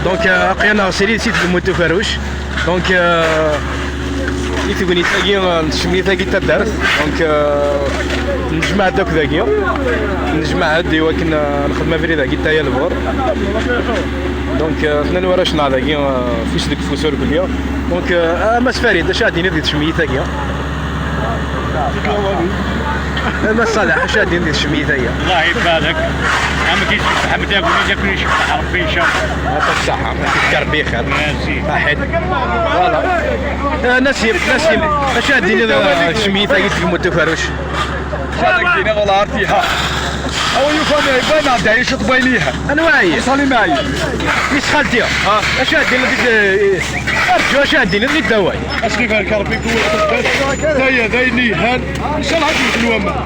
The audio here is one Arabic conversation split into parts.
دونك لقينا سيري سيت الموتو فاروش دونك يتبني تاقي نشمي تاقي تدارت دونك نجمع داك ذاكي نجمع هادي ولكن نخدم فري ذاكي تايا البور دونك اثنين ورا شنا ذاكي فيش ديك فوسور كليا دونك ماس فريد اش غادي ندير تشمي تاقي ما صالح اش غادي ندير تشمي تاقي الله يبارك ما كاينش حمد ياكل ياكل يشبع ربي ان شاء الله يعطيك الصحة تذكر بخير ميرسي واحد فوالا نسيم اش غادي ندير تشمي تاقي الموتو فاروش هذاك دينا والله عرفتيها او يفهم يبان عندها ايش تبينيها انا واعي وصلي معايا كيس خالتي اش غادي ندير ارجو اش غادي ندير الدواء اش كيفك ربي يقول هيا ذايني هان ان شاء الله غادي الوما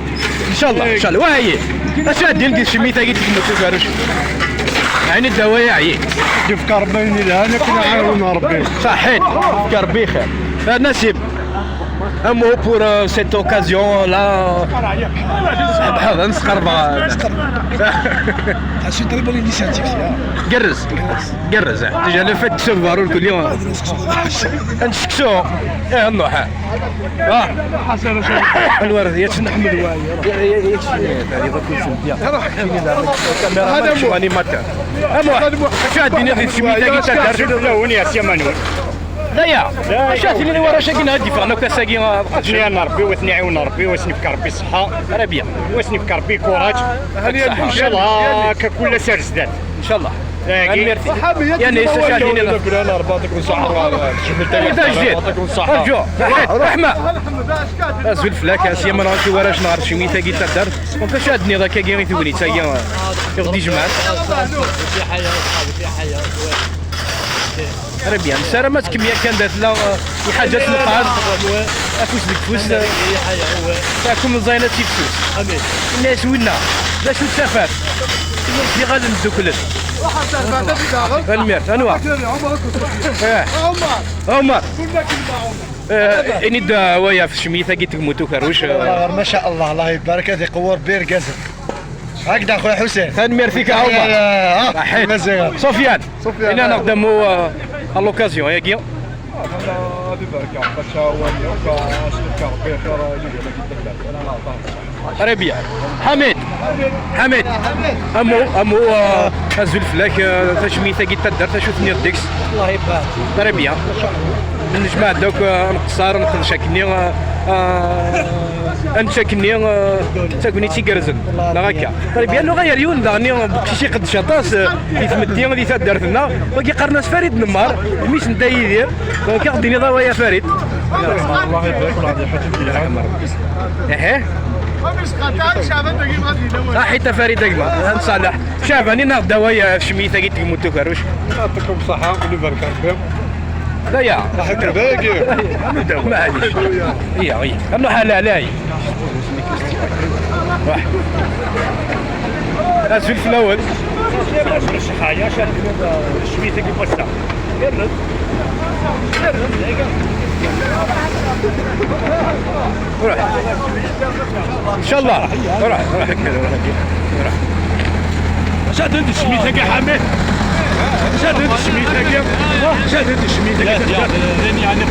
ان شاء الله واعي اش غادي ندير شمي تاقي الموتو فاروش يعني الدواء يعيي يفكر بيني لهنا كنا عاوننا ربي صحيت تذكر بخير نسيم un mot pour cette occasion là بحال نسقرب شي طريبه لينيسياتيف قرز ديجا لو فات تسوفارو الكل يوم نسكسو النوحه حسن الورد يتنحمد واعي هذا مو انيماتور اش غادي ندير شي ميتا كيتدار لون يا سي مانويل لا يا شاتي اللي ورا شاكين هادي فانا كاساكي اثني انا ربي واثني عاون ربي واسني في ربي الصحه ربيع واسني في ربي كوراج ان شاء الله ككل سير زداد ان شاء الله ميرسي يعني شاتيني انا رباطك وصحه رباطك وصحه رجوع رحمه ازول فلاك اسيا ما نعرفش ورا شنو عرف شي ميتا كي تدار دونك شادني ذاك كي ثوني تا يغدي جمعات في حياه في حياه ربيع الساره ما كميه كان دات لا حاجات القاعد افوس بك فوس تاعكم زينه تيفوس امين الناس وينا باش تسافر الناس غادي ندوكلن الميرت انواع عمر اني دوايا في الشميثه قلت لك موتو كروش ما شاء الله الله يبارك هذه قوار بير قاسم هكذا اخويا حسين تنمير فيك عمر حيت سفيان انا نخدموا اللوكازيون ياك هذه بركه بشاواني وكاشكر بخير ربيع حميد امو ازول فلاك تشميثه قلت تدار تشوفني الدكس الله يبارك ربيع نجمع دوك نقصار ناخذ شكني انشكني تاكوني تيكرزن لا هكا طيب يا لغه اليوم داني شي قد شطاس يتمدي غادي تدارتنا وكي قرنا فريد نمار ميش نتا يدير دونك غاديني ضوايا فريد الله يبارك الله يحفظك حتى فريد اكبر نصالح شعباني ناخذ دوايا شميثه قلت لك موتو كروش يعطيكم الصحه واللي بارك ربي لا يا هكا باقي معليش هي انه حلالاي واحد اسفل في الاول الصحايا شاد شميتك بوسع يرد روح ان شاء الله روح شاد انت شميتك يا حميد شاد انت شميتك شاد انت شميتك يعني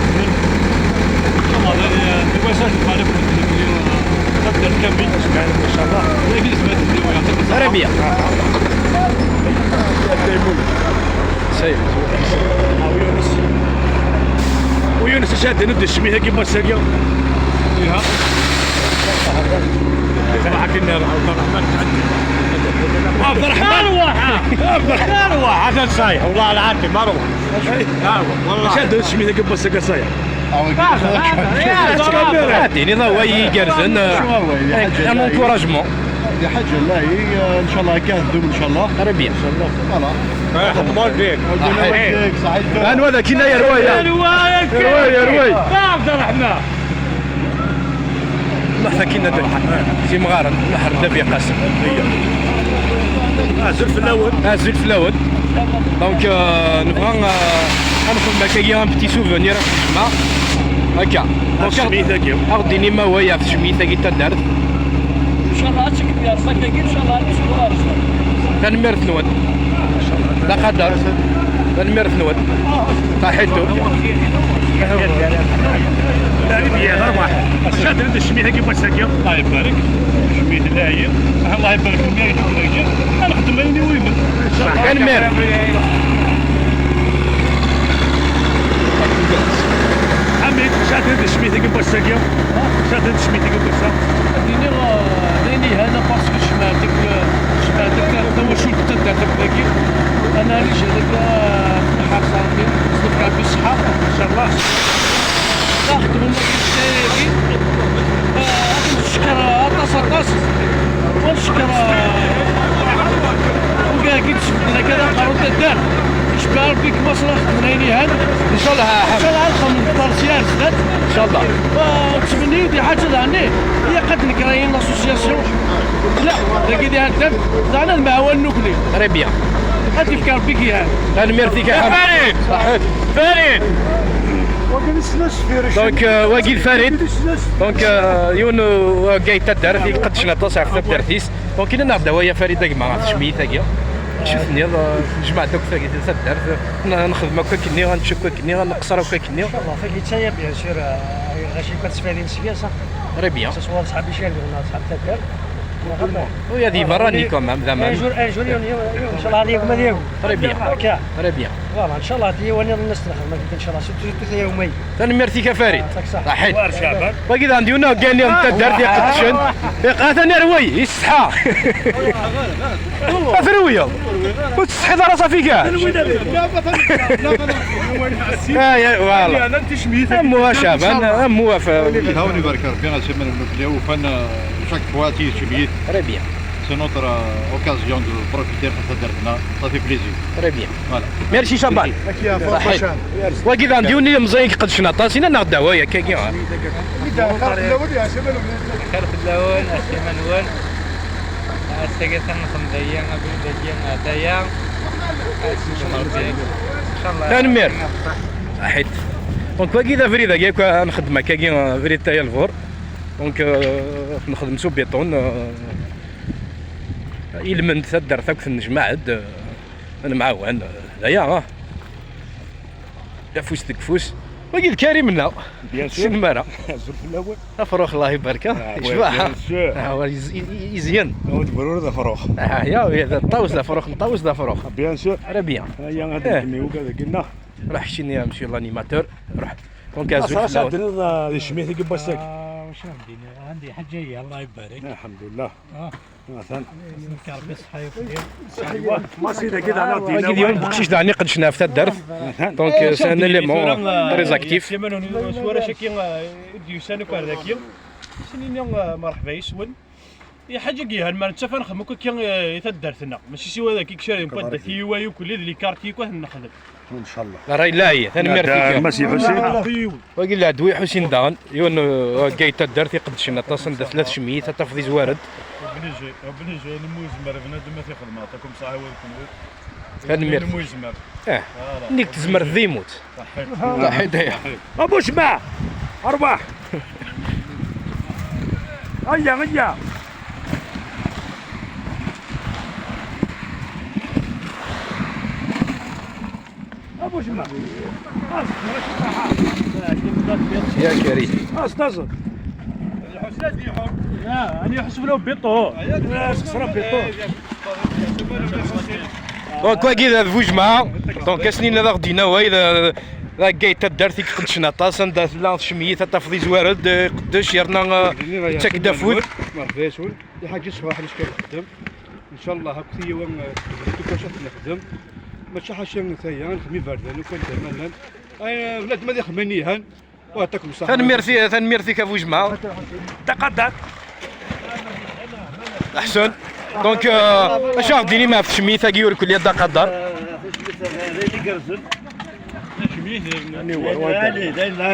تقدر تكمل ان شاء الله ربيع سيد ويونس شاد ند الشميته كيما ساقيه فيها صراحه كنا عبد الرحمن اروح هذا صايح والله العظيم ما اروح والله شاد الشميته كيما ساقيه صايح عطيني ضواي قرزن ان انكوراجمون هذه حاجه الله ان شاء الله كاهدوا ان شاء الله ربيع ان شاء الله فوالا مال بيك انا هذا كنا يا روايه روايه عبد الرحمن نحن كنا في مغارن نحر دابي قاسم ازل في الاول دونك نبغى ناخذ مكايا ان بتي سوفونير في الجمعه هكا الشميته كيو غديني ما هويا في الشميته كي تدارت ان شاء الله تشكل يا ربك ان شاء الله تنمير ثنون لا قدر الميرث نود صحيتو لا يبيع غير واحد شاد هذا الشميته كيف ساكي الله يبارك شميت لاهي الله يبارك في المياه يجي انا نخدم عيني ويمن كان ميرث حميد شاد هذا الشميته كيف ساكي شاد هذا الشميته كيف ساكي ليني هذا باسكو شماتك هو شو تدرت بكي انا رجالك حصلني نصدق بالصحه ان شاء الله نخدموا كيف نشكر طاس ونشكر وكاكيد شفنا كذا قررت الدار شبار بك مصلح خدمنايني هاد ان شاء الله ان شاء الله نخدم بارسيال سدات ان شاء الله وتمني دي حاجه ثاني هي قد نكراين لاسوسياسيون لا لكن دي هاد زعنا المعاون النوكلي ري بيان غادي يفكر بك يا انا ميرثي فريد صحيت فريد دونك واكيد فريد دونك يون كايتا الدار في قد شنطه صافي الدرتيس دونك انا نبدا ويا فريد كاع ما شميت كاع شفتني جمع دوك ثاقي الدار نخدم هكا كني غنشك كني غنقصر هكا كني والله فاكي تايا بيان سور غاشي كتستفادين سياسه ري بيان سواء صحابي شي ولا صحاب تاكل ويا دي براني كومام ان زعما جور ان شاء الله عليكم ديالكم ري بيان هكا ري بيان فوالا ان شاء الله تي وانا الناس نخدم ان شاء الله سيرتو يومي انا ميرثي كفريد صحيت وار شعبك باقي عندي هنا كاين يوم تدار ديال قدشن ثاني روي يصحى ثرويه وتصحي راسها في كاع يا فوالا انا انت شميت امو شابان امو هاوني بارك ربي غنسمى نوكليو وفان chaque fois tu es très bien c'est notre occasion de profiter de cette dernière ça fait plaisir très bien voilà ميرسي شابان صحيت واكيد عندي وني مزيك قد شنطه سينا ناخذ دوايا كاكي خير في الأول أسي منول أستيقظ نخدم ديان أبو ديان أتايا إن شاء الله انا مير صحيت دونك واكيد فريده كاع نخدم كاكي فريد تايا الفور دونك نخدم سو بيطون يلمنت الدار ثاك النجمة عاد انا معاون هيا فوس ديك فوس واكيد كريم لنا بيان سور سنمارة زرت الاول فروخ الله يبارك يشبعها هو يزين نود برور ذا فروخ يا طاوس ذا فروخ نطاوس ذا فروخ بيان سور راه بيان هيا غادي نحميو كذا قلنا راح شيني نمشي لانيماتور روح دونك ازول صراحه في عندنا الشميته كيف ساكي واش عندي حاجه الله يبارك الحمد لله مثلا ربي صحه يوفقك ما سيدا كده انا واكيد يوم بقشيش دعني قد شنا في الدرس دونك سانا لي مون تري اكتيف سوارا شكي ديوسان كارداكي سنين مرحبا يسون هي حاجه كي هالمال انت فنخدمو كي يتدرتنا ماشي سوا ذاك كشاري مبدا تيوايو كل اللي كارتي كو نخدم ان شاء الله لا راهي لا هي ثاني ميرتي ماشي حسين وقيل له دوي حسين دان يون كايتا الدرس يقد شنا تصن ثلاث شميت تفضي زوارد بنجي الموزمر بنادم ما تيخدم عطاكم صحه ولكم ثاني ميرتي الموزمر انك تزمر ذي يموت صحيت هي ابو شمع ارباح هيا ابو شمع يا كريم استاذ انا يحسب له بيطو خسران بيطو دونك واكيد هذا فوجمع دونك سنين هذا غدينا وي لا كايتا الدرتي قد شنا طاسن دات لا شميت تفضي زوارد قداش يرنا تاك دافود مرحبا يسول دي حاجه صباح اللي كنخدم ان شاء الله هاك هي وين كنت نخدم ماشي حاجه نتايا نخدم بردان وكنت مالان بلاد ما يخمني هان ويعطيكم الصحه ثاني ميرثي كفوجمع تقدر احسن دونك اش غاديني ما في شميت كي يوريك لي قدر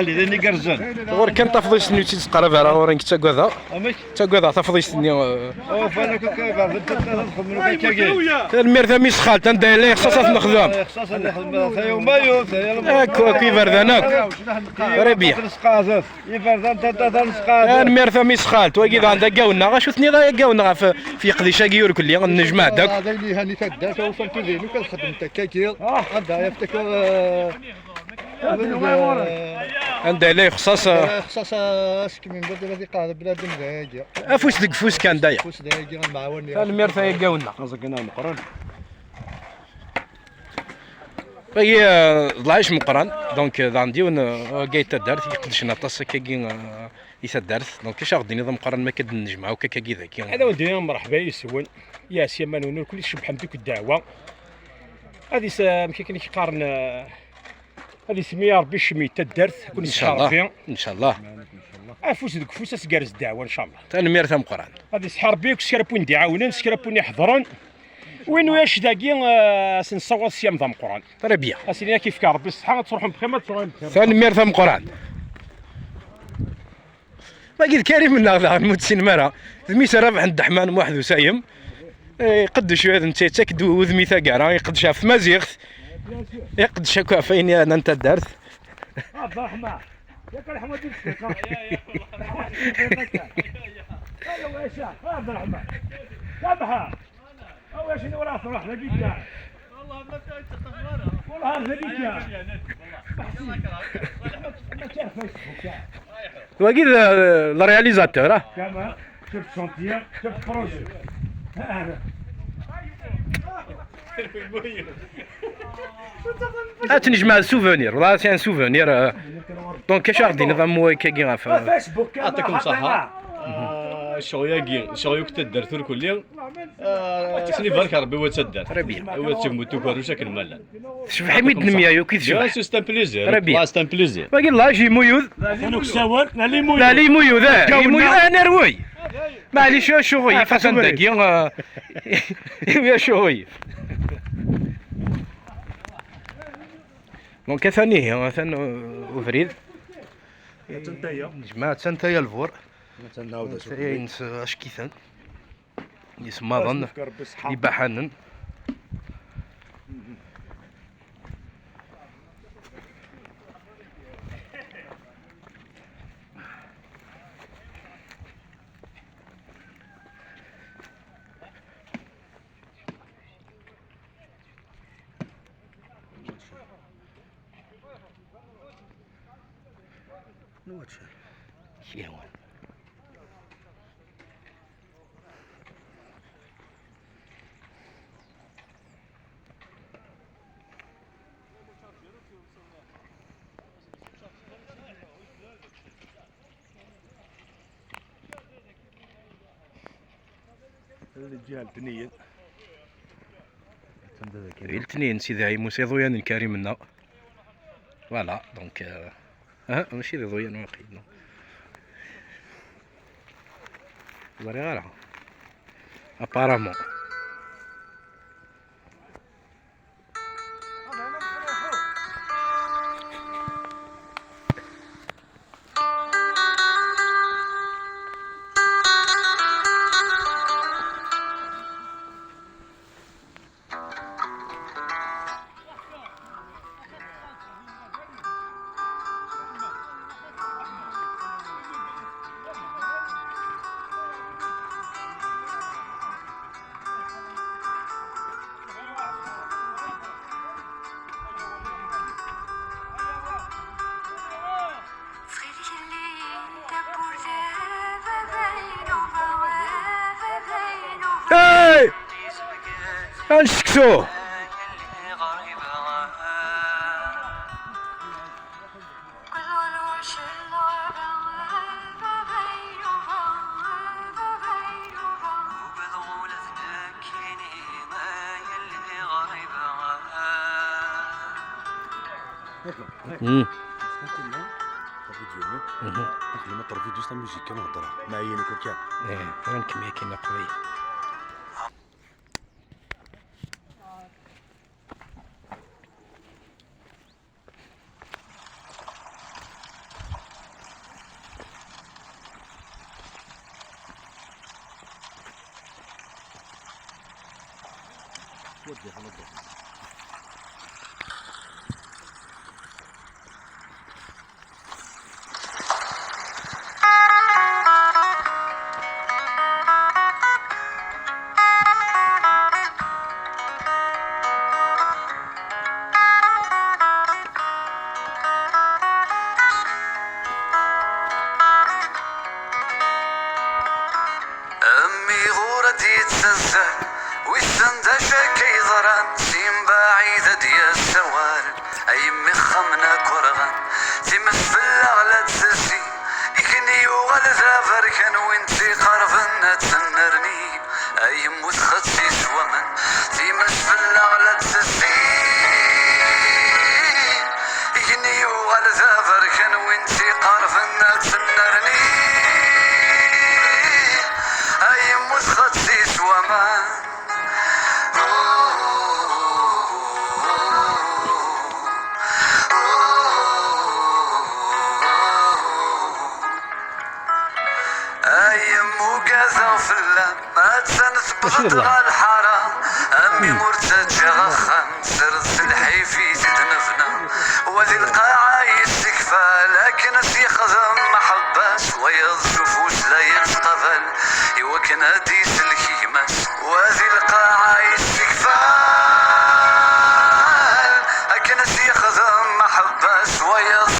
لاني قرزان غور كان تفضيش نيوتي تقرب على غورين كتا كذا تا كذا تفضيش ني فانا كنت نخدم كاكي الميرثا مش خالت ندير ليه خصاص نخدم خصاص نخدم ثا يومايو كي فردانك ربيع نسقاز يفردان تا نسقاز الميرثا مش خالت واكيد عندك قاونا غا شوتني غا قاونا في قديشه كيور كلي النجم هذاك هذا اللي هاني تدار توصلت ليه كنخدم تكاكير هذا يفتكر ندير ليه خصاص خصاص اسكي من بدل هذه قاعده بلاد مزاجه افوس ديك فوس كان داير فوس دايجي غنمعاوني الميرثا قاونا قصدك انا مقرن هي ضلايش مقران دونك عندي كاي تدارت يقدش نطاس كاكي يتدارت دونك اش غادي نظام مقران ما كنجمع وكاكي ذاك هذا ودي مرحبا يسون يا سيمان ونور كل شيء بحال دوك الدعوه هذه ماشي كاين يقارن هذه سميه ربي شمي تدارت كون ان شاء الله ربي ان شاء الله افوس دوك فوس اسكارز الدعوه ان شاء الله تا الميرثا مقران هذه سحر بيك سكرابون دعاونا سكرابون يحضرون وين واش داكي سنصوت صيام ذا القران ربيع اسيني كيف كان ربي الصحه تروحوا بخير ما تروحوا بخير تا الميرثا مقران ما قلت كريم من هذا المتسين مرا ذميس رابح عند الدحمان واحد وسايم يقد شويه انت تاكد وذميثا كاع يقد في مزيغ يقد شكا فين انا انت دارت عبد الرحمن ياك الحمد لله يا واش عبد الرحمن سامحها او شنو ولا صراحه نبيك والله ما كنت تخبرها والله نبيك واكيد لا رياليزاتور كما شفت شونتيير شفت بروجي تنجمع سوفونير والله سي ان سوفونير دونك اش غادي نظام كاكي غاف فيسبوك يعطيكم الصحة شغل كنت درت الكل سني بارك ربي هو تدار ربيع هو تموت كارو شكل مالا شوف حميد نميا يو كي تشوف سي ان بليزير ربيع سي ان بليزير باقي الله شي مويوذ انا سوال لا لي موي لا لي مويوذ لي مويوذ انا روي معليش شوي فاسن داكي يا شوي دونك ثاني ثاني وفريد جماعة تنتايا الفور ساينس اش كيثان يسمى ظن يبحنن شيوان الجهه الثانيه الاثنين سيدي عي موسى ضويان الكريم لنا فوالا دونك ماشي ضويان واقيلا ظهري غير ابارامون هاي انسكتو نطر فيديو sta musique كنهضر مع عينك وكاع وين كمية كاينة قوية أمي غورتي تسلسل ويستندى شاكي ضران سيم بعيدة ديال السوارد أيمي خمنا كرغان تمس في الأغلى تسسي يكني وغلزة فركن وانتي قرفنا تسنرني أيم وسختي سومن تمس في الأغلى تسسي يكني وغلزة فركن وانتي قرفنا تسنرني أيم وسختي سومن أيم وقازة وفلا ما تنثبت الحرام أمي مرتجة غخان سرس الحيفي زيد نفنا وذي القاعة يستكفى لكن سيخدم محباس ويضشفوش لا يتقبل يوكن هديس الكيماس وذي القاعة